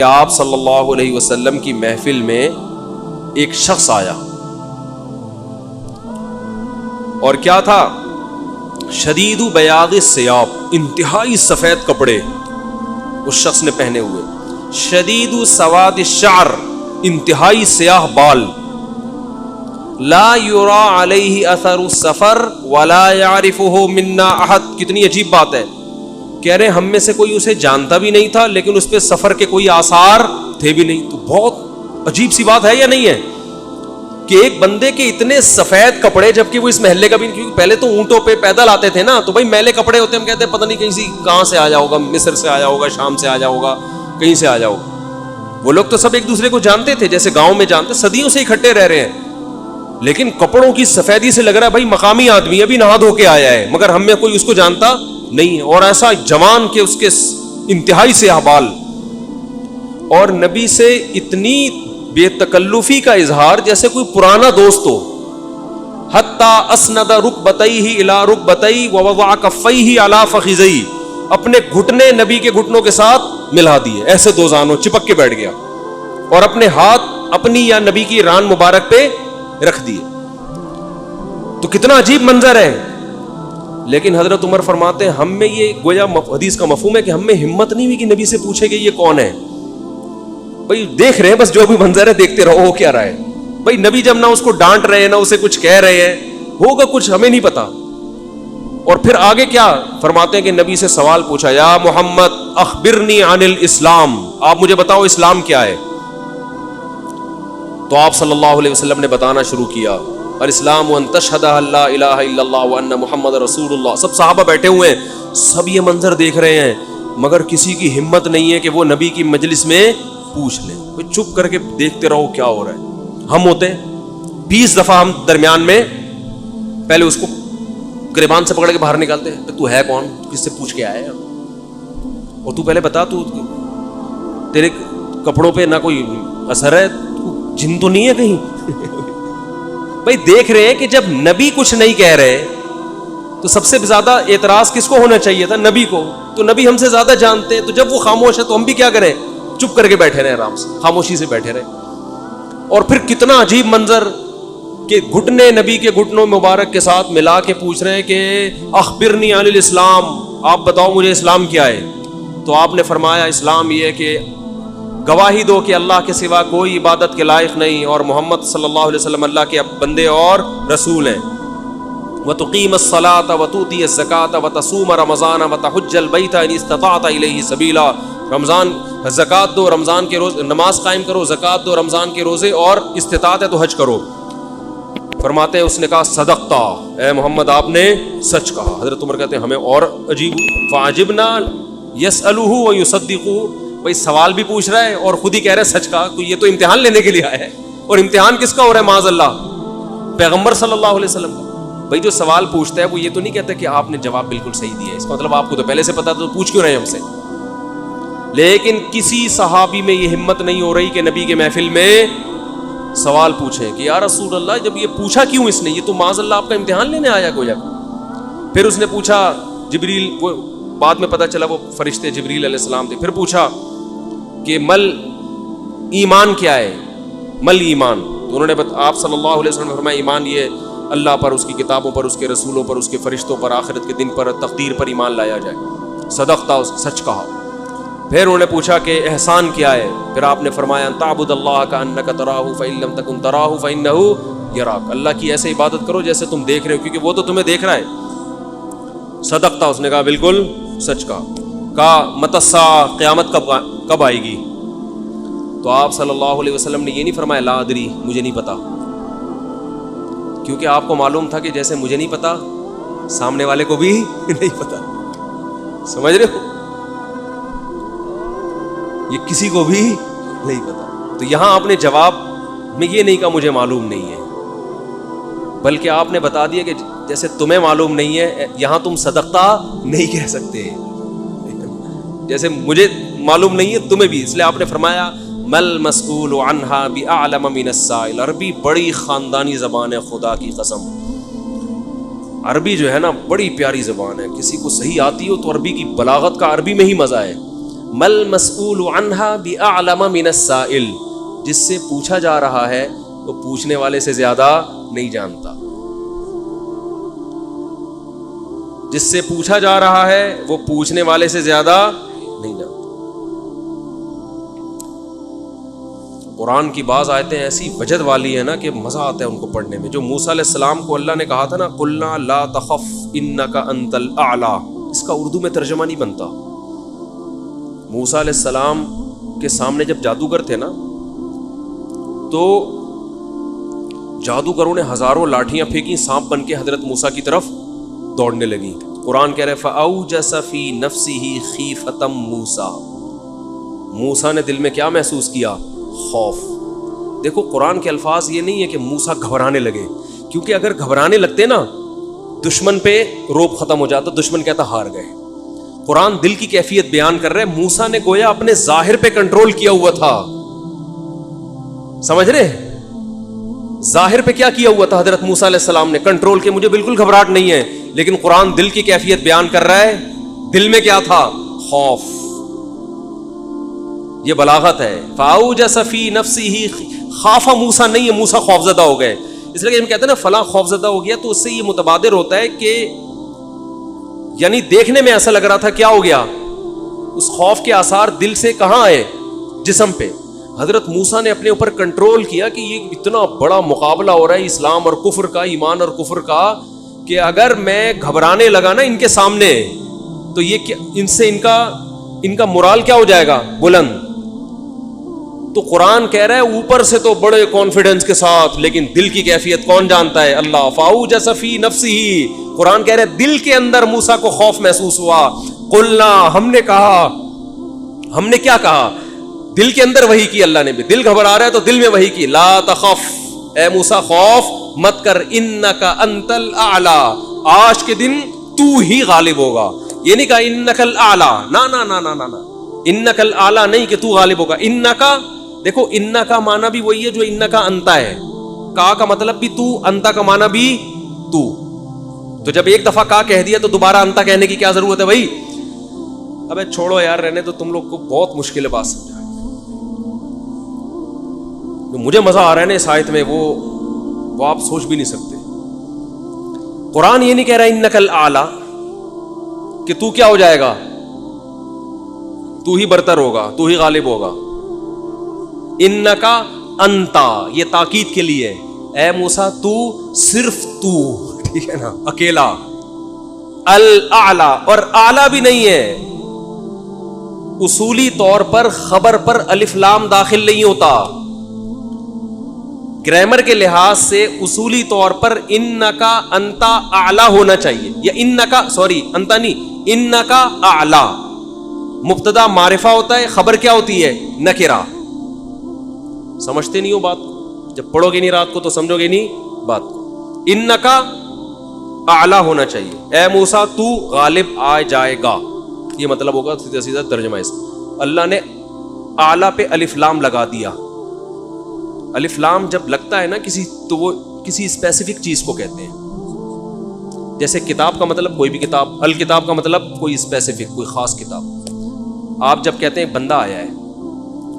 آپ صلی اللہ علیہ وسلم کی محفل میں ایک شخص آیا اور کیا تھا؟ شدید بیاض الثیاب، انتہائی سفید کپڑے اس شخص نے پہنے ہوئے، شدید سواد الشعر، انتہائی سیاہ بال، لا یرا علیہ اثر السفر ولا یعرفہ منا احد۔ کتنی عجیب بات ہے، کہہ رہے ہم میں سے کوئی اسے جانتا بھی نہیں تھا لیکن اس پہ سفر کے کوئی آثار تھے بھی نہیں۔ تو بہت عجیب سی بات ہے یا نہیں ہے کہ ایک بندے کے اتنے سفید کپڑے، جبکہ وہ اس محلے کا بھی، کیونکہ پہلے تو اونٹوں پہ پیدل آتے تھے نا، تو بھائی میلے کپڑے ہوتے ہیں، ہم کہتے ہیں پتہ نہیں کہیں سے کہاں سے آیا ہوگا، مصر سے آیا ہوگا، شام سے آیا ہوگا، کہیں سے آیا ہوگا۔ وہ لوگ تو سب ایک دوسرے کو جانتے تھے، جیسے گاؤں میں جانتے، صدیوں سے اکٹھے رہ رہے ہیں، لیکن کپڑوں کی سفیدی سے لگ رہا ہے بھائی مقامی آدمی ابھی نہا دھو کے آیا ہے، مگر ہم میں کوئی اس کو جانتا نہیں ہے۔ اور ایسا جوان کہ اس کے انتہائی سیاہ بال، اور نبی سے اتنی بے تکلفی کا اظہار جیسے کوئی پرانا دوست ہو۔ حتی اسند رکبتیہ الی رکبتی ووضع کفیہ علی فخذیہ، اپنے گھٹنے نبی کے گھٹنوں کے ساتھ ملا دیے، ایسے دو زانوں چپک کے بیٹھ گیا، اور اپنے ہاتھ اپنی یا نبی کی ران مبارک پہ رکھ دیے۔ تو کتنا عجیب منظر ہے، لیکن حضرت عمر فرماتے ہیں ہم میں یہ گویا حدیث کا مفہوم ہے کہ ہم میں ہمت نہیں ہوئی کہ نبی سے پوچھے کہ یہ کون ہے۔ بھائی دیکھ رہے ہیں بس جو بھی منظر ہے دیکھتے رہو، ہو کیا رہا ہے بھائی، نبی جب نہ اس کو ڈانٹ رہے ہیں نہ اسے کچھ کہہ رہے ہیں، ہوگا کچھ ہمیں نہیں پتا۔ اور پھر آگے کیا فرماتے ہیں کہ نبی سے سوال پوچھا، یا محمد اخبرنی عن الاسلام، آپ مجھے بتاؤ اسلام کیا ہے۔ تو آپ صلی اللہ علیہ وسلم نے بتانا شروع کیا، الاسلام ان تشہد لا الہ الا اللہ وان محمد رسول اللہ۔ سب صحابہ بیٹھے ہوئے ہیں، سب یہ منظر دیکھ رہے ہیں، مگر کسی کی ہمت نہیں ہے کہ وہ نبی کی مجلس میں پوچھ لیں۔ چپ کر کے دیکھتے رہو کیا ہو رہا ہے۔ ہم ہوتے 20 دفعہ ہم درمیان میں پہلے اس کو گریبان سے پکڑ کے باہر نکالتے ہیں، تو ہے کون، کس سے پوچھ کے آیا ہے، اور تو پہلے بتا، تو تیرے کپڑوں پہ نہ کوئی اثر ہے، جن تو نہیں ہے کہیں۔ بھائی دیکھ رہے ہیں کہ جب نبی کچھ نہیں کہہ رہے تو سب سے زیادہ اعتراض کس کو ہونا چاہیے تھا؟ نبی کو۔ تو نبی ہم سے زیادہ جانتے ہیں، تو جب وہ خاموش ہے تو ہم بھی کیا کریں؟ چپ کر کے بیٹھے رہے، آرام سے خاموشی سے بیٹھے رہے۔ اور پھر کتنا عجیب منظر کہ گھٹنے نبی کے گھٹنوں مبارک کے ساتھ ملا کے پوچھ رہے ہیں کہ اخبرنی عن الاسلام، آپ بتاؤ مجھے اسلام کیا ہے۔ تو آپ نے فرمایا اسلام یہ ہے کہ گواہی دو کہ اللہ کے سوا کوئی عبادت کے لائق نہیں، اور محمد صلی اللہ علیہ وسلم اللہ کے بندے اور رسول ہیں، وَتُقِيمَ الصَّلَاةَ وَتُؤْتِيَ الزَّكَاةَ وَتَصُومَ رَمَضَانَ وَتَحُجَّ الْبَيْتَ إِنِ اسْتَطَعْتَ إِلَيْهِ سَبِيلًا، رمضان زکات دو، رمضان کے روز نماز قائم کرو، زکات دو، رمضان کے روزے، اور استطاعت ہے تو حج کرو۔ فرماتے ہیں اس نے کہا صدقتا، اے محمد آپ نے سچ کہا۔ حضرت عمر کہتے ہیں ہمیں اور عجیب، فعجبنا یسألہ ویصدقہ، بھائی سوال بھی پوچھ رہا ہے اور خود ہی کہہ رہا ہے سچ کہا، تو یہ تو امتحان لینے کے لیے آیا ہے، اور امتحان کس کا ہو رہا ہے؟ معاذ اللہ پیغمبر صلی اللہ علیہ وسلم کا۔ بھائی جو سوال پوچھتا ہے وہ یہ تو نہیں کہتا کہ آپ نے جواب بالکل صحیح دیا ہے، اس کا مطلب آپ کو تو پہلے سے پتا تو پوچھ کیوں رہے ہیں ہم سے۔ لیکن کسی صحابی میں یہ ہمت نہیں ہو رہی کہ نبی کے محفل میں سوال پوچھیں کہ یا رسول اللہ جب یہ پوچھا کیوں اس نے، یہ تو معاذ اللہ آپ کا امتحان لینے آیا کوئی۔ پھر اس نے پوچھا، جبریل، وہ بعد میں پتا چلا وہ فرشتے جبریل علیہ السلام تھے، پھر پوچھا کہ مل ایمان کیا ہے، مل ایمان۔ تو انہوں نے آپ صلی اللہ علیہ وسلم نے فرمایا ایمان یہ اللہ پر، اس کی کتابوں پر، اس کے رسولوں پر، اس کے فرشتوں پر، آخرت کے دن پر، تقدیر پر ایمان لایا جائے۔ صدقتا، سچ کہا۔ پھر انہوں نے پوچھا کہ احسان کیا ہے، پھر آپ نے فرمایا ان تعبد اللہ کأنک تراہ فإن لم تکن تراہ فإنہ یراک، اللہ کی ایسے عبادت کرو جیسے تم دیکھ رہے ہو، کیونکہ وہ تو تمہیں دیکھ رہا ہے۔ صدقتا، اس نے کہا بالکل سچ کہا۔ کہا متی الساعہ، قیامت کب آئے گی؟ تو آپ صلی اللہ علیہ وسلم نے یہ نہیں فرمایا لا ادری، مجھے نہیں پتا، کیونکہ آپ کو معلوم تھا کہ جیسے مجھے نہیں پتا سامنے والے کو بھی نہیں پتا، سمجھ رہے ہو، یہ کسی کو بھی نہیں پتا۔ تو یہاں آپ نے جواب میں یہ نہیں کہا مجھے معلوم نہیں ہے، بلکہ آپ نے بتا دیا کہ جیسے تمہیں معلوم نہیں ہے، یہاں تم صدقتا نہیں کہہ سکتے، جیسے مجھے معلوم نہیں ہے تمہیں بھی، اس لیے آپ نے فرمایا مل مسئول عنہا بأعلم من السائل۔ عربی بڑی خاندانی زبان ہے، خدا کی قسم، عربی جو ہے نا بڑی پیاری زبان ہے، کسی کو صحیح آتی ہو تو عربی کی بلاغت کا عربی میں ہی مزہ ہے، مل مسئول عنہا بأعلم من السائل، جس سے پوچھا جا رہا ہے وہ پوچھنے والے سے زیادہ نہیں جانتا. جس سے پوچھا جا رہا ہے وہ پوچھنے والے سے زیادہ نہیں جانتا. قرآن کی بعض آیتیں ایسی وجد والی ہیں نا کہ مزہ آتا ہے ان کو پڑھنے میں. جو موسیٰ علیہ السلام کو اللہ نے کہا تھا نا قلنا لا تخف انک انت الاعلی، اس کا اردو میں ترجمہ نہیں بنتا. موسیٰ علیہ السلام کے سامنے جب جادوگر تھے نا تو جادوگروں نے ہزاروں لاٹھیاں پھینکی، سانپ بن کے حضرت موسیٰ کی طرف دوڑنے لگی. قرآن کہہ رہے فَأَوْجَسَ فِي نَفْسِهِ خِيفَةً مُوسَىٰ، موسیٰ نے دل میں کیا محسوس کیا؟ خوف. دیکھو قرآن کے الفاظ یہ نہیں ہے کہ موسیٰ گھبرانے لگے، کیونکہ اگر گھبرانے لگتے نا دشمن پہ روب ختم ہو جاتا، دشمن کہتا ہار گئے. قرآن دل کی کیفیت بیان کر رہے. موسیٰ نے گویا اپنے ظاہر پہ کنٹرول کیا ہوا تھا، سمجھ رہے؟ ظاہر پہ کیا کیا ہوا تھا حضرت موسیٰ علیہ السلام نے؟ کنٹرول کے مجھے بالکل گھبراہٹ نہیں ہے. لیکن قرآن دل کی کیفیت بیان کر رہا ہے. دل میں کیا تھا؟ خوف. یہ بلاغت ہے. فَأَوْجَسَ فِي نَفْسِهِ، خافا موسیٰ نہیں ہے، موسیٰ خوفزدہ ہو گئے. اس لیے کہ ہم کہتے ہیں نا فلاں خوفزدہ ہو گیا، تو اس سے یہ متبادر ہوتا ہے کہ یعنی دیکھنے میں ایسا لگ رہا تھا کیا ہو گیا، اس خوف کے آثار دل سے کہاں آئے؟ جسم پہ. حضرت موسیٰ نے اپنے اوپر کنٹرول کیا کہ یہ اتنا بڑا مقابلہ ہو رہا ہے اسلام اور کفر کا، ایمان اور کفر کا، کہ اگر میں گھبرانے لگا نا ان کے سامنے تو یہ ان سے ان کا مورال کیا ہو جائے گا؟ بلند. تو قرآن کہہ رہا ہے اوپر سے تو بڑے کانفیڈنس کے ساتھ، لیکن دل کی کیفیت کون جانتا ہے؟ اللہ. فَأَوْجَسَ فِي نَفْسِهِ، قرآن کہہ رہا ہے دل کے اندر موسیٰ کو خوف محسوس ہوا. قُلْنَا، ہم نے کہا، ہم نے کیا کہا؟ دل کے اندر وحی کی اللہ نے بھی. دل گھبرا رہا ہے تو دل میں وحی کی. لا تخف، اے موسیٰ خوف مت کر، انک انت الاعلی، آج کے دن تو ہی غالب ہوگا. یہ نہیں کہا انک الاعلی، نا نا نا نا نا، انک الاعلی نہیں کہ تو غالب ہوگا. انکا، دیکھو انکا کا معنی بھی وہی ہے جو انکا انتا ہے. کا کا مطلب بھی تو، انتا کا معنی بھی تو. تو جب ایک دفعہ کا کہہ دیا تو دوبارہ انتا کہنے کی کیا ضرورت ہے بھائی؟ ابے چھوڑو یار، رہنے تو تم لوگ کو بہت مشکل ہے بات سمجھا. جو مجھے مزہ آ رہا ہے نا اس آیت میں وہ آپ سوچ بھی نہیں سکتے. قرآن یہ نہیں کہہ رہا انک الاعلی کہ تو کیا ہو جائے گا، تو ہی برتر ہوگا، تو ہی غالب ہوگا. انکا انتا، یہ تاکید کے لیے، اے موسیٰ تو، صرف تو، ٹھیک ہے نا، اکیلا. الاعلی، اور اعلی بھی نہیں ہے. اصولی طور پر خبر پر الف لام داخل نہیں ہوتا. گرامر کے لحاظ سے اصولی طور پر انکا انتا اعلی ہونا چاہیے، یا انکا، سوری انتا نہیں، انکا اعلی. مبتدا معرفہ ہوتا ہے، خبر کیا ہوتی ہے؟ نکرہ. سمجھتے نہیں ہو بات کو؟ جب پڑھو گے نہیں رات کو تو سمجھو گے نہیں بات کو. انکا اعلی ہونا چاہیے، اے موسیٰ تو غالب آ جائے گا، یہ مطلب ہوگا سیدھا سیدھا ترجمہ اس. اللہ نے اعلی پہ الف لام لگا دیا. الف لام جب لگتا ہے نا کسی، تو وہ کسی اسپیسیفک چیز کو کہتے ہیں. جیسے کتاب کا مطلب کوئی بھی کتاب، الکتاب کا مطلب کوئی اسپیسیفک، کوئی خاص کتاب. آپ جب کہتے ہیں بندہ آیا ہے،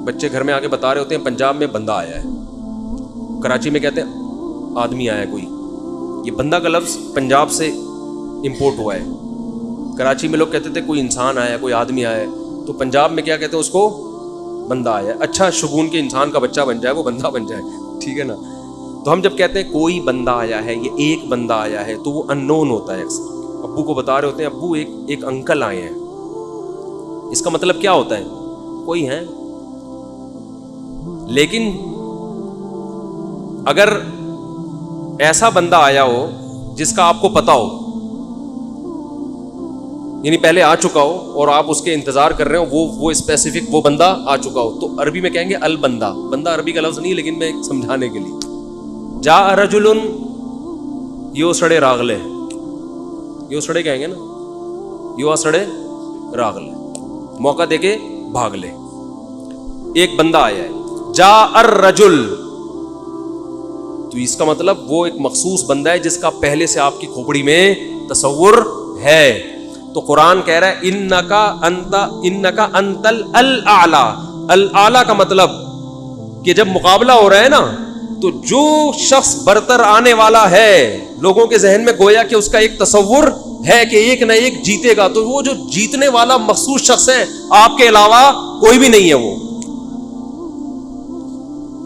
بچے گھر میں آ کے بتا رہے ہوتے ہیں پنجاب میں بندہ آیا ہے، کراچی میں کہتے ہیں آدمی آیا ہے کوئی. یہ بندہ کا لفظ پنجاب سے امپورٹ ہوا ہے. کراچی میں لوگ کہتے تھے کوئی انسان آیا ہے، کوئی آدمی آیا ہے، تو پنجاب میں کیا کہتے ہیں اس کو؟ بندہ آیا ہے. اچھا شگون کے انسان کا بچہ بن جائے وہ بندہ بن جائے، ٹھیک ہے نا. تو ہم جب کہتے ہیں کوئی بندہ آیا ہے، یہ ایک بندہ آیا ہے، تو وہ ان نون ہوتا ہے. ابو کو بتا رہے ہوتے ہیں ابو ایک انکل آئے ہیں، اس کا مطلب کیا ہوتا ہے؟ کوئی ہے. لیکن اگر ایسا بندہ آیا ہو جس کا آپ کو پتا ہو، یعنی پہلے آ چکا ہو اور آپ اس کے انتظار کر رہے ہو، وہ اسپیسیفک وہ بندہ آ چکا ہو، تو عربی میں کہیں گے البندہ. بندہ عربی کا لفظ نہیں، لیکن میں سمجھانے کے لیے. جاء رجل یو سڑے راغلے، یو سڑے کہیں گے نا، یو آ سڑے راغلے، موقع دے کے بھاگ لے. ایک بندہ آیا ہے. جاء الرجل، تو اس کا مطلب وہ ایک مخصوص بندہ ہے جس کا پہلے سے آپ کی کھوپڑی میں تصور ہے. تو قرآن کہہ رہا ہے انکا انت الاعلی. الاعلی کا مطلب کہ جب مقابلہ ہو رہا ہے نا تو جو شخص برتر آنے والا ہے لوگوں کے ذہن میں گویا کہ اس کا ایک تصور ہے کہ ایک نہ ایک جیتے گا, تو وہ جو جیتنے والا مخصوص شخص ہے آپ کے علاوہ کوئی بھی نہیں ہے وہ,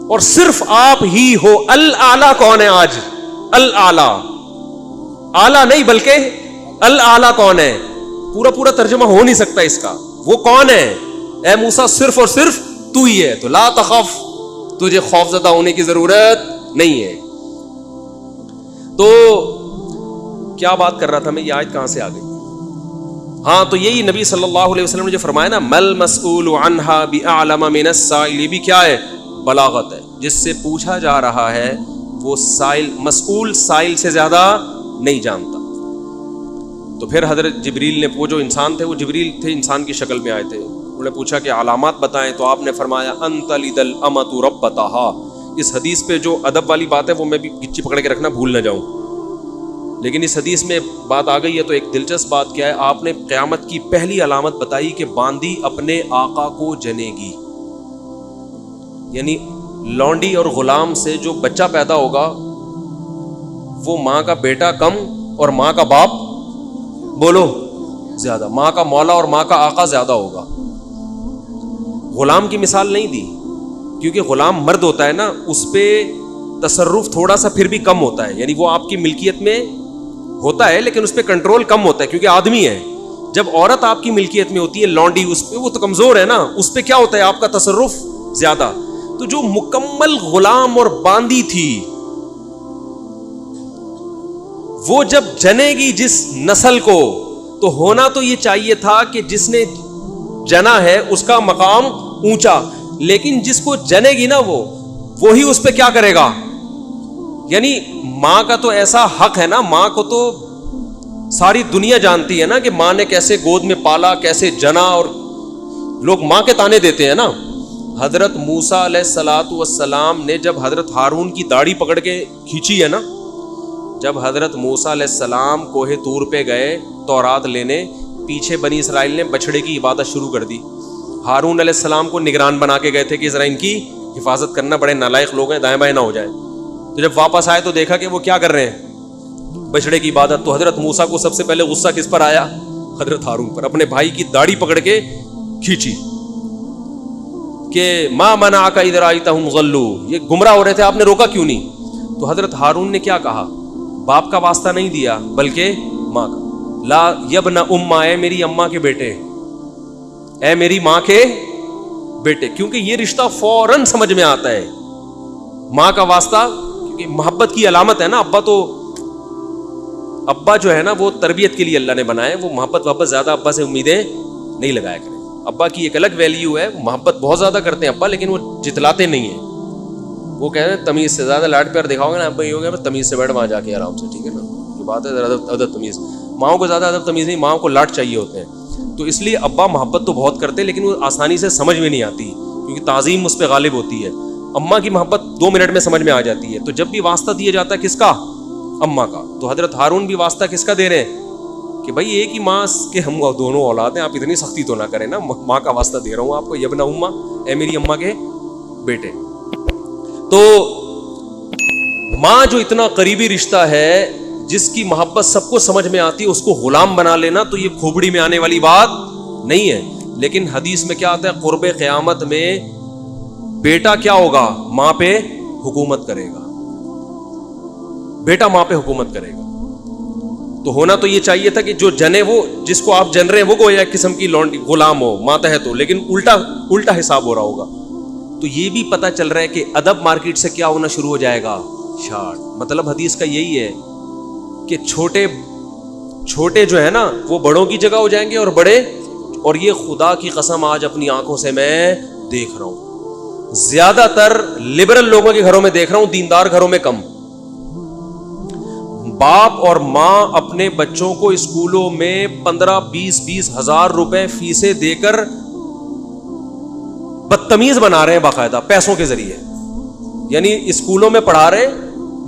اور صرف آپ ہی ہو. الاعلی کون ہے آج؟ الاعلی, اعلی نہیں بلکہ الاعلی کون ہے؟ پورا ترجمہ ہو نہیں سکتا اس کا. وہ کون ہے؟ اے موسیٰ صرف اور صرف تو ہی ہے, تو لا تخف, تجھے خوف زدہ ہونے کی ضرورت نہیں ہے. تو کیا بات کر رہا تھا میں, یہ آیت کہاں سے آ گئی؟ ہاں, تو یہی نبی صلی اللہ علیہ وسلم نے جو فرمایا نا, مل مسئول عنہا بأعلم من السائل, یہ بھی کیا ہے؟ بلاغت ہے. جس سے پوچھا جا رہا ہے وہ مسئول سائل سے زیادہ نہیں جانتا. تو پھر حضرت جبریل نے, وہ جو انسان تھے وہ جبریل تھے, انسان کی شکل میں آئے تھے, انہوں نے پوچھا کہ علامات بتائیں, تو آپ نے فرمایا ان تلد الامۃ ربتہا. اس حدیث پہ جو ادب والی بات ہے وہ میں بھی گچی پکڑ کے رکھنا بھول نہ جاؤں, لیکن اس حدیث میں بات آ گئی ہے. تو ایک دلچسپ بات کیا ہے, آپ نے قیامت کی پہلی علامت بتائی کہ باندی اپنے آقا کو جنے گی. یعنی لونڈی اور غلام سے جو بچہ پیدا ہوگا وہ ماں کا بیٹا کم اور ماں کا باپ بولو زیادہ, ماں کا مولا اور ماں کا آقا زیادہ ہوگا. غلام کی مثال نہیں دی کیونکہ غلام مرد ہوتا ہے نا, اس پہ تصرف تھوڑا سا پھر بھی کم ہوتا ہے, یعنی وہ آپ کی ملکیت میں ہوتا ہے لیکن اس پہ کنٹرول کم ہوتا ہے کیونکہ آدمی ہے. جب عورت آپ کی ملکیت میں ہوتی ہے, لونڈی, اس پہ وہ تو کمزور ہے نا, اس پہ کیا ہوتا ہے آپ کا تصرف زیادہ. تو جو مکمل غلام اور باندی تھی وہ جب جنے گی جس نسل کو, تو ہونا تو یہ چاہیے تھا کہ جس نے جنا ہے اس کا مقام اونچا, لیکن جس کو جنے گی نا وہی اس پہ کیا کرے گا. یعنی ماں کا تو ایسا حق ہے نا, ماں کو تو ساری دنیا جانتی ہے نا کہ ماں نے کیسے گود میں پالا, کیسے جنا, اور لوگ ماں کے تانے دیتے ہیں نا. حضرت موسیٰ علیہ الصلوۃ والسلام نے جب حضرت ہارون کی داڑھی پکڑ کے کھینچی ہے نا, جب حضرت موسیٰ علیہ السلام کوہ طور پہ گئے تورات لینے, پیچھے بنی اسرائیل نے بچڑے کی عبادت شروع کر دی. ہارون علیہ السلام کو نگران بنا کے گئے تھے کہ ذرا ان کی حفاظت کرنا, بڑے نالائق لوگ ہیں, دائیں بائیں نہ ہو جائے. تو جب واپس آئے تو دیکھا کہ وہ کیا کر رہے ہیں, بچڑے کی عبادت. تو حضرت موسیٰ کو سب سے پہلے غصہ کس پر آیا؟ حضرت ہارون پر. اپنے بھائی کی داڑھی پکڑ کے کھینچی کہ ما منعک اذ رأیتہم ضلوا, یہ گمراہ ہو رہے تھے, آپ نے روکا کیوں نہیں؟ تو حضرت ہارون نے کیا کہا, باپ کا واسطہ نہیں دیا بلکہ ماں کا. لا یبن اماں, اے میری اماں کے بیٹے, اے میری ماں کے بیٹے, کیونکہ یہ رشتہ فوراً سمجھ میں آتا ہے. ماں کا واسطہ کیونکہ محبت کی علامت ہے نا. ابا جو ہے نا وہ تربیت کے لیے اللہ نے بنائے, وہ محبت زیادہ ابا سے امیدیں نہیں لگایا کریں. ابا کی ایک الگ ویلیو ہے, محبت بہت زیادہ کرتے ہیں ابا, لیکن وہ جتلاتے نہیں ہیں. وہ کہہ رہے ہیں تمیز سے زیادہ لاڈ پیار دکھاؤ گے نا ابا, یہ ہو گیا تمیز سے بیٹھ وہاں جا کے آرام سے, ٹھیک ہے نا, جو بات ہے ادب تمیز. ماؤں کو زیادہ ادب تمیز نہیں, ماؤں کو لاڈ چاہیے ہوتے ہیں. تو اس لیے ابا محبت تو بہت کرتے ہیں لیکن وہ آسانی سے سمجھ میں نہیں آتی کیونکہ تعظیم اس پہ غالب ہوتی ہے. اماں کی محبت 2 منٹ میں سمجھ میں آ جاتی ہے. تو جب بھی واسطہ دیا جاتا ہے کس کا؟ اماں کا. تو حضرت ہارون بھی واسطہ کس کا دے رہے ہیں کہ بھائی ایک ہی ماں کے ہم دونوں اولاد ہیں, آپ اتنی سختی تو نہ کریں نا, ماں کا واسطہ دے رہا ہوں آپ کو, یبن اماں, اے میری اماں کے بیٹے. تو ماں جو اتنا قریبی رشتہ ہے, جس کی محبت سب کو سمجھ میں آتی ہے, اس کو غلام بنا لینا تو یہ کھوپڑی میں آنے والی بات نہیں ہے. لیکن حدیث میں کیا آتا ہے, قرب قیامت میں بیٹا کیا ہوگا, ماں پہ حکومت کرے گا, بیٹا ماں پہ حکومت کرے گا. تو ہونا تو یہ چاہیے تھا کہ جو جنے, وہ جس کو آپ جن رہے ہیں وہ کوئی ایک قسم کی لونڈی غلام ہو, ماتحت ہو, لیکن الٹا حساب ہو رہا ہوگا. تو یہ بھی پتہ چل رہا ہے کہ ادب مارکیٹ سے کیا ہونا شروع ہو جائے گا, شارٹ. مطلب حدیث کا یہی ہے کہ چھوٹے جو ہے نا وہ بڑوں کی جگہ ہو جائیں گے اور بڑے, اور یہ خدا کی قسم آج اپنی آنکھوں سے میں دیکھ رہا ہوں, زیادہ تر لبرل لوگوں کے گھروں میں دیکھ رہا ہوں, دیندار گھروں میں کم. باپ اور ماں اپنے بچوں کو اسکولوں میں 15-20 ہزار روپے فیسیں دے کر بدتمیز بنا رہے ہیں باقاعدہ پیسوں کے ذریعے. یعنی اسکولوں میں پڑھا رہے,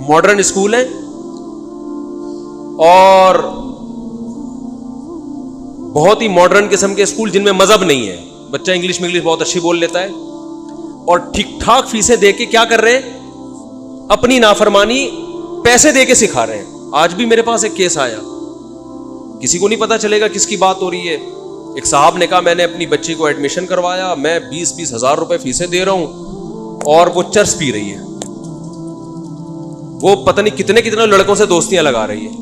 ماڈرن اسکول ہیں, اور بہت ہی ماڈرن قسم کے اسکول جن میں مذہب نہیں ہے, بچہ انگلش بہت اچھی بول لیتا ہے, اور ٹھیک ٹھاک فیسیں دے کے کیا کر رہے ہیں, اپنی نافرمانی پیسے دے کے سکھا رہے ہیں. آج بھی میرے پاس ایک کیس آیا, کسی کو نہیں پتا چلے گا کس کی بات ہو رہی ہے. ایک صاحب نے کہا میں نے اپنی بچی کو ایڈمیشن کروایا, میں 20-20 ہزار روپے فیسیں دے رہا ہوں اور وہ چرس پی رہی ہے, وہ پتہ نہیں کتنے لڑکوں سے دوستیاں لگا رہی ہے.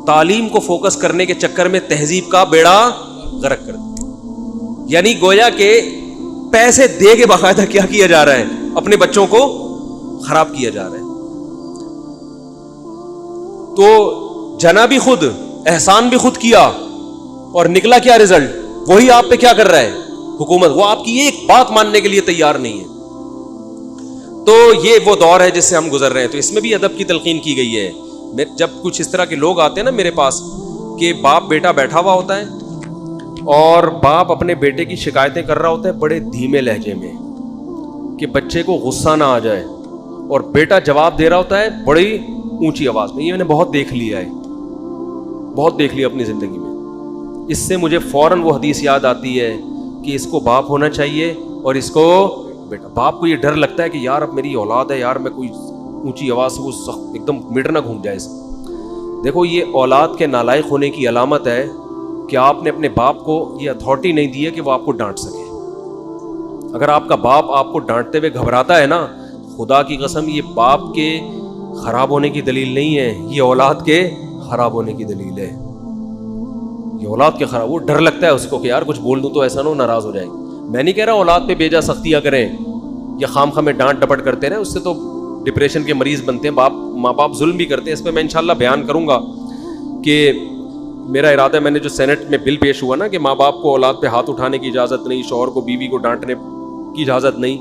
تعلیم کو فوکس کرنے کے چکر میں تہذیب کا بیڑا غرق کر دیا. یعنی گویا کہ پیسے دے کے باقاعدہ کیا کیا جا رہا ہے, اپنے بچوں کو خراب کیا جا رہا ہے. تو جنا بھی خود, احسان بھی خود کیا, اور نکلا کیا رزلٹ, وہی آپ پہ کیا کر رہا ہے حکومت, وہ آپ کی ایک بات ماننے کے لیے تیار نہیں ہے. تو یہ وہ دور ہے جس سے ہم گزر رہے ہیں. تو اس میں بھی ادب کی تلقین کی گئی ہے. جب کچھ اس طرح کے لوگ آتے ہیں نا میرے پاس, کہ باپ بیٹا بیٹھا ہوا ہوتا ہے اور باپ اپنے بیٹے کی شکایتیں کر رہا ہوتا ہے بڑے دھیمے لہجے میں کہ بچے کو غصہ نہ آ جائے, اور بیٹا جواب دے رہا ہوتا ہے بڑی اونچی آواز میں. یہ میں نے بہت دیکھ لیا ہے, بہت دیکھ لیا اپنی زندگی میں. اس سے مجھے فوراً وہ حدیث یاد آتی ہے کہ اس کو باپ ہونا چاہیے اور اس کو بیٹا. باپ کو یہ ڈر لگتا ہے کہ یار اب میری اولاد ہے, یار میں کوئی اونچی آواز سے وہ ایک دم میٹر نہ گھوم جائے. دیکھو یہ اولاد کے نالائق ہونے کی علامت ہے کہ آپ نے اپنے باپ کو یہ اتھارٹی نہیں دی ہے کہ وہ آپ کو ڈانٹ سکے. اگر آپ کا باپ آپ کو ڈانٹتے ہوئے گھبراتا ہے نا, خدا کی قسم یہ باپ کے خراب ہونے کی دلیل نہیں ہے, یہ اولاد کے خراب ہونے کی دلیل ہے. یہ اولاد کے خراب, وہ ڈر لگتا ہے اس کو کہ یار کچھ بول دوں تو ایسا نہ ہو ناراض ہو جائے. میں نہیں کہہ رہا اولاد پہ بیجا سختیاں کریں یا خام خامے ڈانٹ ڈپٹ کرتے رہے, اس سے تو ڈپریشن کے مریض بنتے ہیں. ماں باپ ظلم بھی کرتے ہیں. اس پہ میں انشاءاللہ بیان کروں گا کہ میرا ارادہ ہے, میں نے جو سینٹ میں بل پیش ہوا نا کہ ماں باپ کو اولاد پہ ہاتھ اٹھانے کی اجازت نہیں, شوہر کو بیوی کو ڈانٹنے کی اجازت نہیں,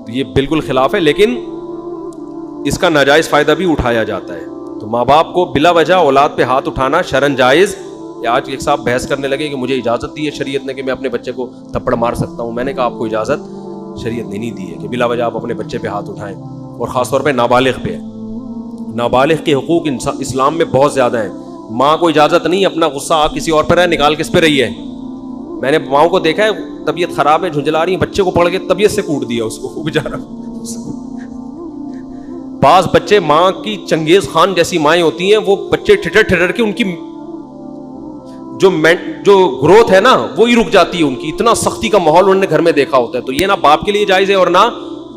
تو یہ بالکل خلاف ہے, لیکن اس کا ناجائز فائدہ بھی اٹھایا جاتا ہے. تو ماں باپ کو بلا وجہ اولاد پہ ہاتھ اٹھانا شرعن جائز. آج ایک صاحب بحث کرنے لگے کہ مجھے اجازت دی ہے شریعت نے کہ میں اپنے بچے کو تھپڑ مار سکتا ہوں. میں نے کہا آپ کو اجازت شریعت نے نہیں دی ہے کہ بلا وجہ آپ اپنے بچے پہ ہاتھ اٹھائیں, اور خاص طور پہ نابالغ پہ. نابالغ کے حقوق اسلام میں بہت زیادہ ہیں. ماں کو اجازت نہیں اپنا غصہ آپ کسی اور پر ہے نکال کس پہ رہی ہے. میں نے ماؤں کو دیکھا ہے, طبیعت خراب ہے, جھنجلا رہی ہیں, بچے کو پکڑ کے طبیعت سے کوٹ دیا اس کو بیچارہ. بعض بچے ماں کی چنگیز خان جیسی مائیں ہوتی ہیں, وہ بچے ٹھٹر کے ان کی جو گروتھ ہے نا وہی رک جاتی ہے ان کی. اتنا سختی کا ماحول انہوں نے گھر میں دیکھا ہوتا ہے. تو یہ نہ باپ کے لیے جائز ہے اور نہ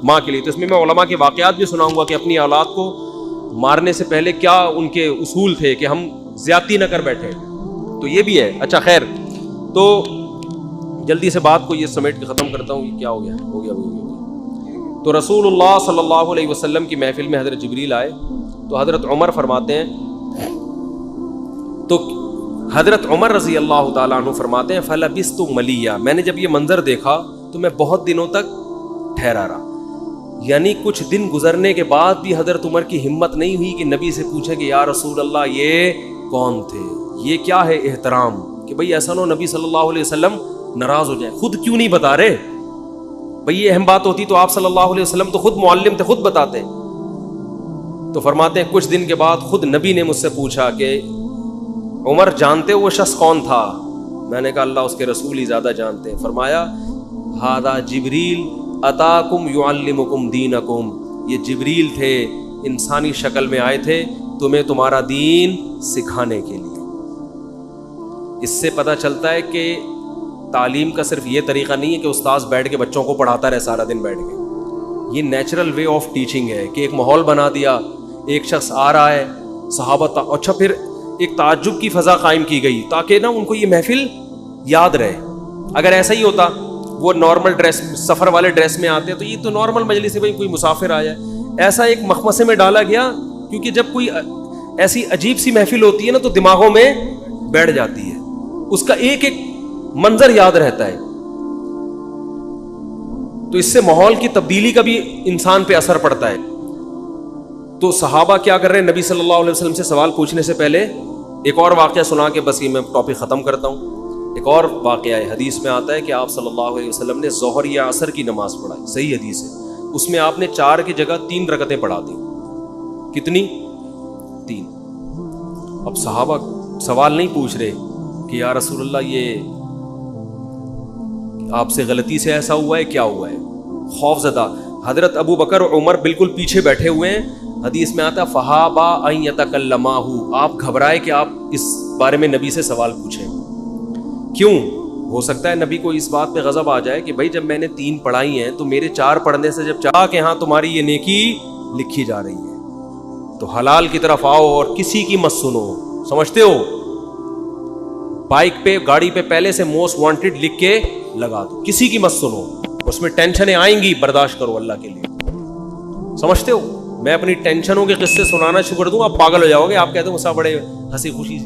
ماں کے لیے. تو اس میں علماء کے واقعات بھی سناؤں گا کہ اپنی اولاد کو مارنے سے پہلے کیا ان کے اصول تھے کہ ہم زیادتی نہ کر بیٹھے. تو یہ بھی ہے. اچھا خیر, تو جلدی سے بات کو یہ سمیٹ کے ختم کرتا ہوں. یہ کیا ہو گیا. تو رسول اللہ صلی اللہ علیہ وسلم کی محفل میں حضرت جبریل آئے. تو حضرت عمر فرماتے ہیں, تو حضرت عمر رضی اللہ تعالیٰ عنہ فرماتے ہیں فلبثت ملیہ, میں نے جب یہ منظر دیکھا تو میں بہت دنوں تک ٹھہرا رہا. یعنی کچھ دن گزرنے کے بعد بھی حضرت عمر کی ہمت نہیں ہوئی کہ نبی سے پوچھے کہ یا رسول اللہ یہ کون تھے, یہ کیا ہے احترام, کہ بھئی ایسا نہ ہو نبی صلی اللہ علیہ وسلم ناراض ہو جائیں. خود کیوں نہیں بتا رہے بھئی, یہ اہم بات ہوتی تو آپ صلی اللہ علیہ وسلم تو خود معلم تھے, خود بتاتے. تو فرماتے ہیں کچھ دن کے بعد خود نبی نے مجھ سے پوچھا کہ عمر جانتے ہو وہ شخص کون تھا؟ میں نے کہا اللہ اس کے رسول ہی زیادہ جانتے ہیں. فرمایا ھذا جبریل اتاکم یعلمکم دینکم, یہ جبریل تھے, انسانی شکل میں آئے تھے تمہیں تمہارا دین سکھانے کے لیے. اس سے پتہ چلتا ہے کہ تعلیم کا صرف یہ طریقہ نہیں ہے کہ استاذ بیٹھ کے بچوں کو پڑھاتا رہے سارا دن بیٹھ کے. یہ نیچرل وے آف ٹیچنگ ہے کہ ایک ماحول بنا دیا, ایک شخص آ رہا ہے, صحابہ اچھا پھر ایک تعجب کی فضا قائم کی گئی تاکہ نا ان کو یہ محفل یاد رہے. اگر ایسا ہی ہوتا وہ نارمل ڈریس, سفر والے ڈریس میں آتے تو یہ تو نارمل مجلس ہے, بھائی کوئی مسافر آیا ہے. ایسا ایک مخمصے میں ڈالا گیا کیونکہ جب کوئی ایسی عجیب سی محفل ہوتی ہے نا تو دماغوں میں بیٹھ جاتی ہے, اس کا ایک ایک منظر یاد رہتا ہے. تو اس سے ماحول کی تبدیلی کا بھی انسان پہ اثر پڑتا ہے. تو صحابہ کیا کر رہے ہیں, نبی صلی اللہ علیہ وسلم سے سوال پوچھنے سے پہلے ایک اور واقعہ سنا کے بس یہ میں ٹاپک ختم کرتا ہوں. ایک اور واقعہ ہے, حدیث میں آتا ہے کہ آپ صلی اللہ علیہ وسلم نے ظہر یا عصر کی نماز پڑھائی, صحیح حدیث ہے. اس میں آپ نے 4 کی جگہ 3 رکعتیں پڑھا دی. کتنی؟ 3. اب صحابہ سوال نہیں پوچھ رہے کہ یا رسول اللہ یہ آپ سے غلطی سے ایسا ہوا ہے، کیا ہوا ہے؟ خوف زدہ حضرت ابو بکر اور عمر بالکل پیچھے بیٹھے ہوئے ہیں. حدیث میں آتا فہابا ان یتکلماہ، آپ گھبرائے کہ آپ اس بارے میں نبی سے سوال پوچھیں. کیوں؟ ہو سکتا ہے نبی کو اس بات پہ غضب آ جائے کہ بھائی جب میں نے 3 پڑھائی ہیں تو میرے 4 پڑھنے سے جب چاہ کہ ہاں تمہاری یہ نیکی لکھی جا رہی ہے تو حلال کی طرف آؤ اور کسی کی مت سنو. سمجھتے ہو؟ بائک پہ گاڑی پہ پہلے سے موسٹ وانٹیڈ لکھ کے لگا دو، کسی کی مت سنو. اس میں ٹینشنیں آئیں گی، برداشت کرو اللہ کے لیے. سمجھتے ہو؟ میں اپنی ٹینشنوں کے قصے سنانا شروع کر دوں آپ پاگل ہو جاؤ گے. آپ کہتے ہو مسا بڑے ہنسی خوشی